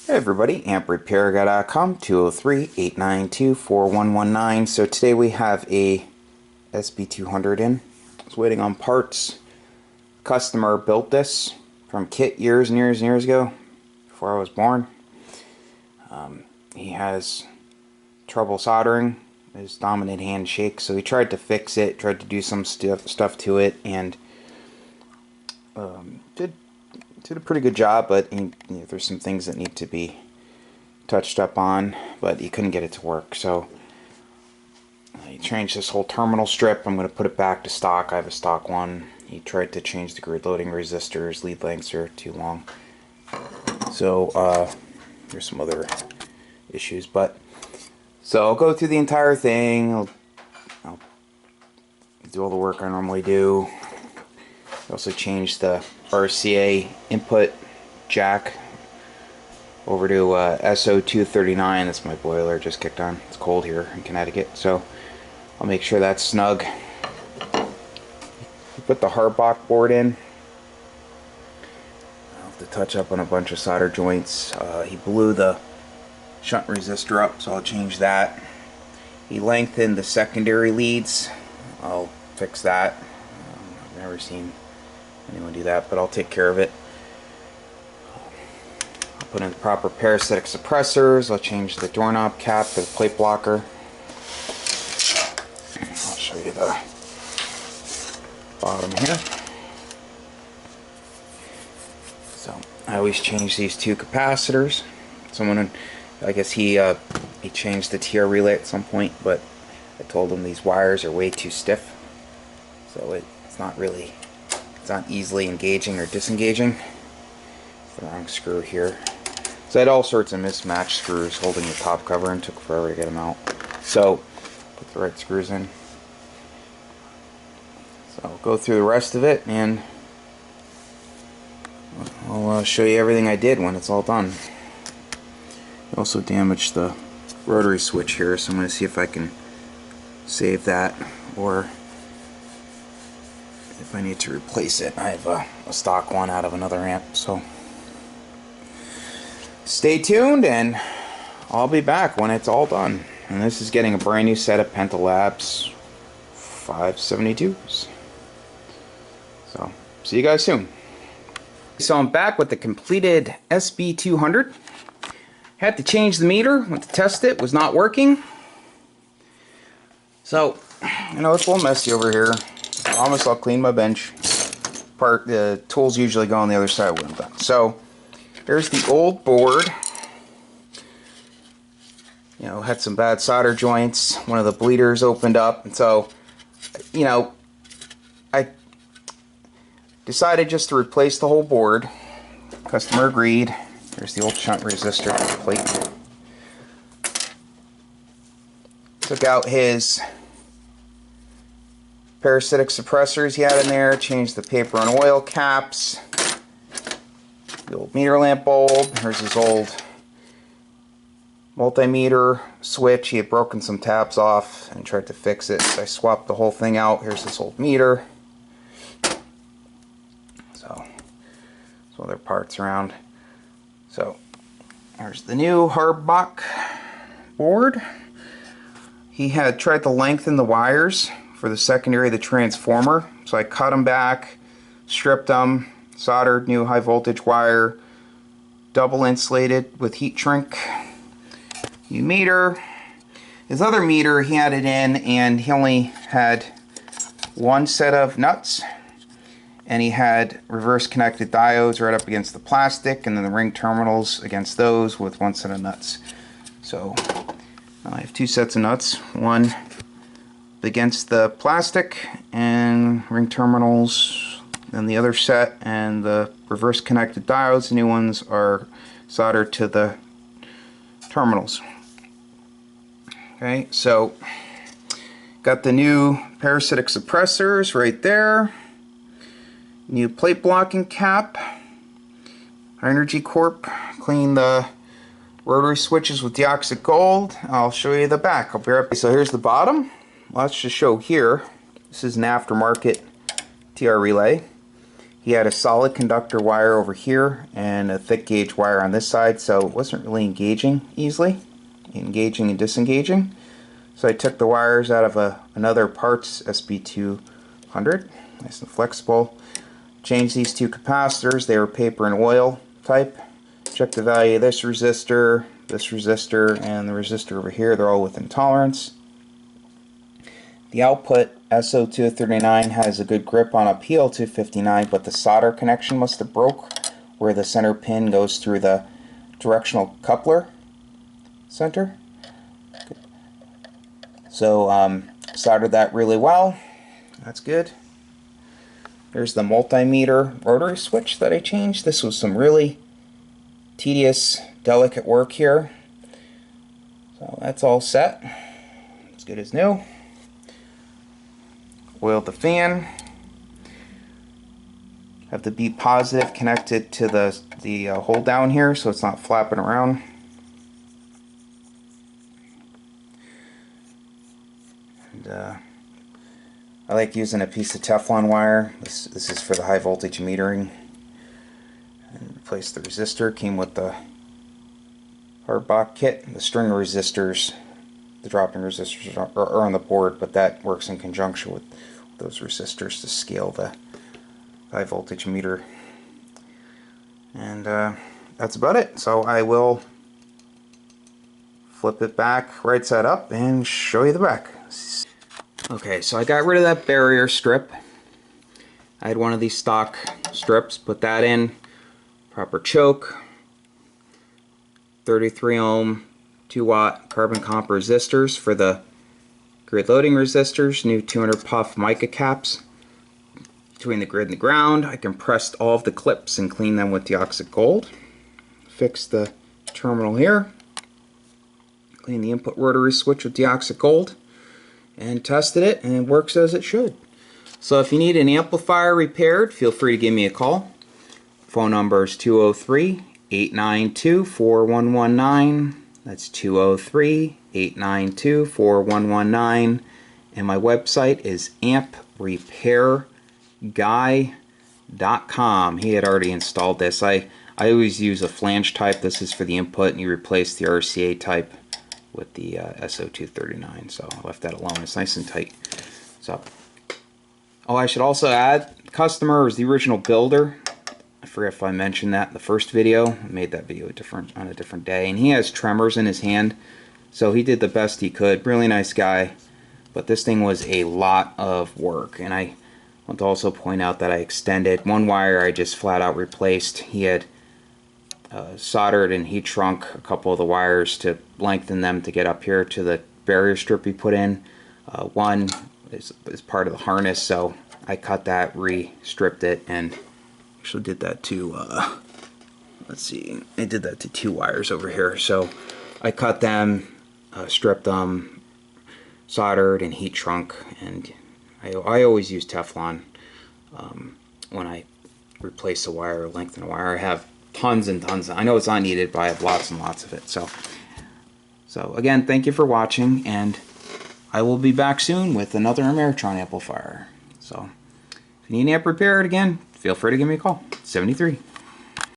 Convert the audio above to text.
Hey everybody, amprepairguy.com, 203-892-4119. So today we have a SB200 in. I was waiting on parts. Customer built this from kit years and years and years ago, before I was born. He has trouble soldering. His dominant hand shakes, so he tried to fix it, tried to do some stuff to it, and did a pretty good job, but there's some things that need to be touched up on, but he couldn't get it to work. So he changed this whole terminal strip. I'm going to put it back to stock. I have a stock one. He tried to change the grid loading resistors. Lead lengths are too long. So there's some other issues, but so I'll go through the entire thing. I'll do all the work I normally do. I also changed the RCA input jack over to SO239. That's my boiler, just kicked on. It's cold here in Connecticut, so I'll make sure that's snug. Put the Harbach board in. I'll have to touch up on a bunch of solder joints. He blew the shunt resistor up, so I'll change that. He lengthened the secondary leads. I'll fix that. I've never seen anyone do that, but I'll take care of it. I'll put in the proper parasitic suppressors. I'll change the doorknob cap to the plate blocker. I'll show you the bottom here. So I always change these two capacitors. Someone, I guess he changed the TR relay at some point, but I told him these wires are way too stiff, so it's not easily engaging or disengaging. The wrong screw here. So I had all sorts of mismatched screws holding the top cover and took forever to get them out. So put the right screws in. So I'll go through the rest of it and I'll show you everything I did when it's all done. I also damaged the rotary switch here, so I'm going to see if I can save that, or if I need to replace it. I have a stock one out of another amp, so stay tuned and I'll be back when it's all done. And this is getting a brand new set of Penta Labs 572s. So see you guys soon. So I'm back with the completed SB200. Had to change the meter, went to test it, was not working. So, you know, it's a little messy over here. I promise I'll clean my bench. The tools usually go on the other side when I'm done. So, here's the old board. You know, had some bad solder joints. One of the bleeders opened up. And so, you know, I decided just to replace the whole board. Customer agreed. Here's the old shunt resistor plate. Took out his parasitic suppressors he had in there, changed the paper and oil caps, the old meter lamp bulb. Here's his old multimeter switch. He had broken some tabs off and tried to fix it. So I swapped the whole thing out. Here's this old meter. So, some other parts around. So, there's the new Harbach board. He had tried to lengthen the wires for the secondary of the transformer, so I cut them back, stripped them, soldered new high voltage wire, double insulated with heat shrink. New meter. His other meter, he had it in and he only had one set of nuts, and he had reverse connected diodes right up against the plastic, and then the ring terminals against those with one set of nuts. So I have two sets of nuts, one against the plastic and ring terminals, then the other set, and the reverse connected diodes, the new ones, are soldered to the terminals. Okay, so got the new parasitic suppressors right there, new plate blocking cap, Energy Corp, clean the rotary switches with deoxit gold. I'll show you the back. I'll be right back. So here's the bottom. Let's just show here. This is an aftermarket TR relay. He had a solid conductor wire over here and a thick gauge wire on this side, so it wasn't really engaging easily, engaging and disengaging. So I took the wires out of another Parts Sb200, nice and flexible. Changed these two capacitors. They were paper and oil type. Checked the value of this resistor, and the resistor over here. They're all within tolerance. The output SO239 has a good grip on a PL259, but the solder connection must have broke where the center pin goes through the directional coupler center. So soldered that really well. That's good. There's the multimeter rotary switch that I changed. This was some really tedious, delicate work here. So that's all set. As good as new. Oiled the fan. Have the B positive connected to the hold down here so it's not flapping around. And I like using a piece of Teflon wire. This is for the high voltage metering. And replace the resistor. Came with the Harbach kit. The string resistors, the drop-in resistors are on the board, but that works in conjunction with those resistors to scale the high voltage meter. And that's about it. So I will flip it back right side up and show you the back. Okay, so I got rid of that barrier strip. I had one of these stock strips, put that in, proper choke, 33 ohm 2-watt carbon comp resistors for the grid loading resistors, new 200 puff mica caps between the grid and the ground. I compressed all of the clips and cleaned them with deoxit gold. Fixed the terminal here, cleaned the input rotary switch with deoxit gold, and tested it, and it works as it should. So if you need an amplifier repaired, feel free to give me a call. Phone number is 203-892-4119. That's 203-892-4119. And my website is amprepairguy.com. He had already installed this. I always use a flange type. This is for the input, and you replace the RCA type with the SO239, so I left that alone. It's nice and tight. So, oh, I should also add, the customer was the original builder. I forget if I mentioned that in the first video. I made that video on a different day, and he has tremors in his hand, so he did the best he could. Really nice guy, but this thing was a lot of work. And I want to also point out that I extended one wire. I just flat out replaced. He had soldered and heat shrunk a couple of the wires to lengthen them to get up here to the barrier strip he put in. One is part of the harness, so I cut that, re-stripped it, and actually did that to, let's see, I did that to 2 wires over here. So I cut them, stripped them, soldered and heat shrunk, and I always use Teflon when I replace a wire or lengthen a wire. I have tons and tons. I know it's not needed, but I have lots and lots of it. So again, thank you for watching, and I will be back soon with another Ameritron amplifier. So if you need an amp repaired again, feel free to give me a call. 73.